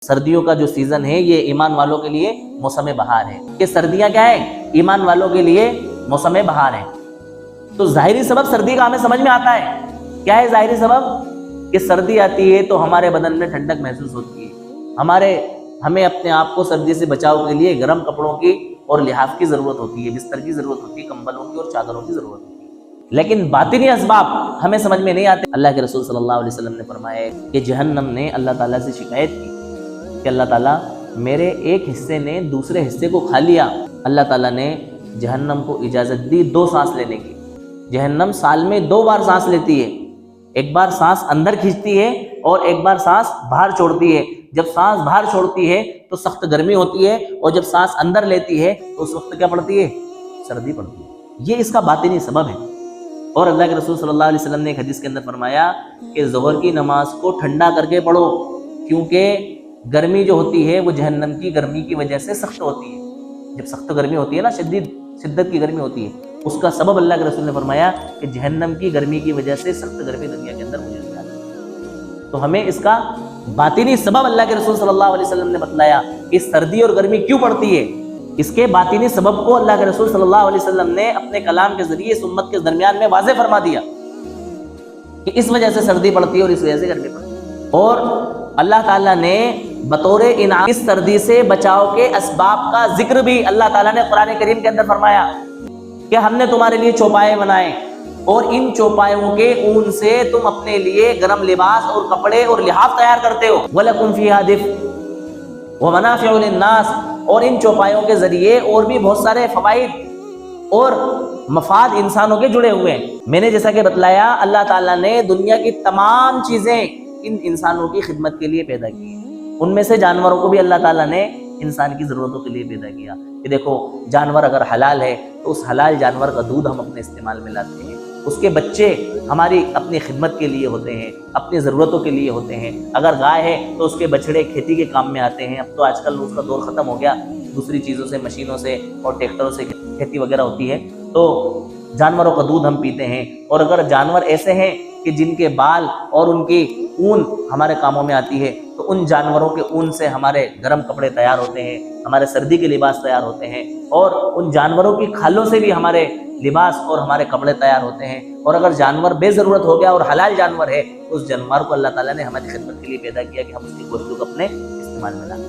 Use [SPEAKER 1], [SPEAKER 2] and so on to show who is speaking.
[SPEAKER 1] سردیوں کا جو سیزن ہے یہ ایمان والوں کے لیے موسم بہار ہے، کہ سردیاں کیا ہے؟ ایمان والوں کے لیے موسم بہار ہے۔ تو ظاہری سبب سردی کا ہمیں سمجھ میں آتا ہے، کیا ہے ظاہری سبب؟ کہ سردی آتی ہے تو ہمارے بدن میں ٹھنڈک محسوس ہوتی ہے، ہمیں اپنے آپ کو سردی سے بچاؤ کے لیے گرم کپڑوں کی اور لحاف کی ضرورت ہوتی ہے، بستر کی ضرورت ہوتی ہے، کمبلوں کی اور چادروں کی ضرورت ہوتی ہے، لیکن باطنی اسباب ہمیں سمجھ میں نہیں آتے۔ اللہ کے رسول صلی اللہ علیہ وسلم نے فرمایا ہے کہ جہنم نے اللہ تعالیٰ سے شکایت کی کہ اللہ تعالیٰ میرے ایک حصے نے دوسرے حصے کو کھا لیا۔ اللہ تعالیٰ نے جہنم کو اجازت دی 2 سانس لینے کی۔ جہنم سال میں 2 بار سانس لیتی ہے، ایک بار سانس اندر کھینچتی ہے اور ایک بار سانس باہر چھوڑتی ہے۔ جب سانس باہر چھوڑتی ہے تو سخت گرمی ہوتی ہے، اور جب سانس اندر لیتی ہے تو اس وقت کیا پڑتی ہے؟ سردی پڑتی ہے۔ یہ اس کا باطنی سبب ہے۔ اور اللہ کے رسول صلی اللہ علیہ وسلم نے ایک حدیث کے اندر فرمایا کہ ظہر کی نماز کو ٹھنڈا کر کے پڑھو، کیونکہ گرمی جو ہوتی ہے وہ جہنم کی گرمی کی وجہ سے سخت ہوتی ہے۔ جب سخت گرمی ہوتی ہے نا، شدت کی گرمی ہوتی ہے، اس کا سبب اللہ کے رسول نے فرمایا کہ جہنم کی گرمی کی وجہ سے سخت گرمی دنیا کے اندر مجھے آتی ہے۔ تو ہمیں اس کا باطنی سبب اللہ کے رسول صلی اللہ علیہ وسلم نے بتلایا کہ سردی اور گرمی کیوں پڑتی ہے۔ اس کے باطنی سبب کو اللہ کے رسول صلی اللہ علیہ وسلم نے اپنے کلام کے ذریعے اس امت کے درمیان میں واضح فرما دیا کہ اس وجہ سے سردی پڑتی ہے اور اس وجہ سے گرمی پڑتی ہے۔ اور اللہ تعالیٰ نے بطور انعام اس سردی سے بچاؤ کے اسباب کا ذکر بھی اللہ تعالیٰ نے قرآن کریم کے اندر فرمایا کہ ہم نے تمہارے لیے چوپائے بنائے، اور ان چوپایوں کے اون سے تم اپنے لیے گرم لباس اور کپڑے اور لحاف تیار کرتے ہو۔ وَلَكُمْ فِيهَا دِفْءٌ وَمَنَافِعُ لِلنَّاسِ، اور ان چوپایوں کے ذریعے اور بھی بہت سارے فوائد اور مفاد انسانوں کے جڑے ہوئے ہیں۔ میں نے جیسا کہ بتلایا، اللہ تعالیٰ نے دنیا کی تمام چیزیں ان انسانوں کی خدمت کے لیے پیدا کی ہیں۔ ان میں سے جانوروں کو بھی اللہ تعالیٰ نے انسان کی ضرورتوں کے لیے پیدا کیا کہ دیکھو، جانور اگر حلال ہے تو اس حلال جانور کا دودھ ہم اپنے استعمال میں لاتے ہیں، اس کے بچے ہماری اپنی خدمت کے لیے ہوتے ہیں، اپنی ضرورتوں کے لیے ہوتے ہیں۔ اگر گائے ہے تو اس کے بچڑے کھیتی کے کام میں آتے ہیں۔ اب تو آج کل اس کا دور ختم ہو گیا، دوسری چیزوں سے، مشینوں سے اور ٹریکٹروں سے کھیتی وغیرہ ہوتی ہے، تو جانوروں کا دودھ ہم پیتے ہیں۔ اور اگر جانور ایسے ہیں کہ جن کے بال اور ان کی اون ہمارے کاموں میں آتی ہے، تو ان جانوروں کے اون سے ہمارے گرم کپڑے تیار ہوتے ہیں، ہمارے سردی کے لباس تیار ہوتے ہیں، اور ان جانوروں کی کھالوں سے بھی ہمارے لباس اور ہمارے کپڑے تیار ہوتے ہیں۔ اور اگر جانور بے ضرورت ہو گیا اور حلال جانور ہے، اس جانور کو اللہ تعالیٰ نے ہماری خدمت کے لیے پیدا کیا کہ ہم اس کی گوشت کو اپنے استعمال میں لائیں۔